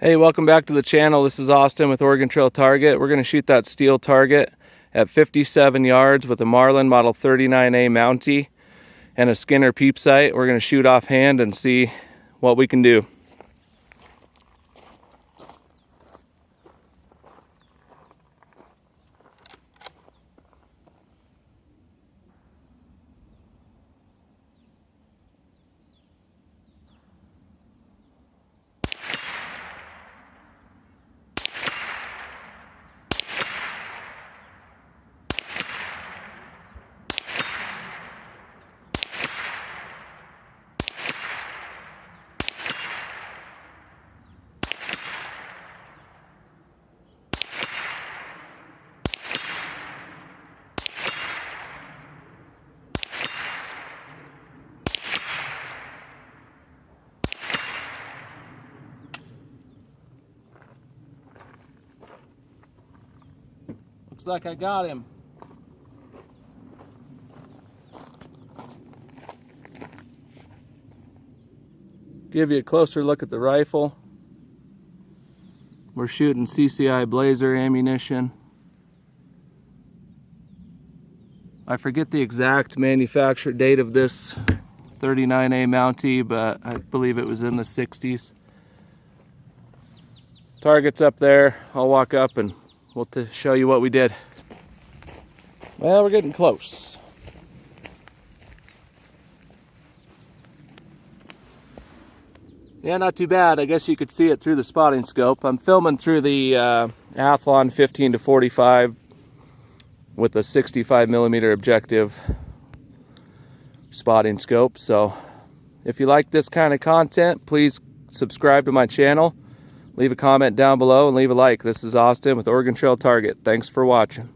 Hey, welcome back to the channel. This is Austin with Oregon Trail Target. We're going to shoot that steel target at 57 yards with a Marlin model 39a Mountie and a Skinner peep sight. We're going to shoot offhand and see what we can do. Looks like I got him. Give you a closer look at the rifle. We're shooting CCI Blazer ammunition. I forget the exact manufacture date of this 39A Mountie, but I believe it was in the 60s. Target's up there. I'll walk up and we'll show you what we did. Well, we're getting close. Yeah, not too bad. I guess you could see it through the spotting scope. I'm filming through the Athlon 15-45 with a 65mm objective spotting scope. So if you like this kind of content, please subscribe to my channel. Leave a comment down below and leave a like. This is Austin with Oregon Trail Target. Thanks for watching.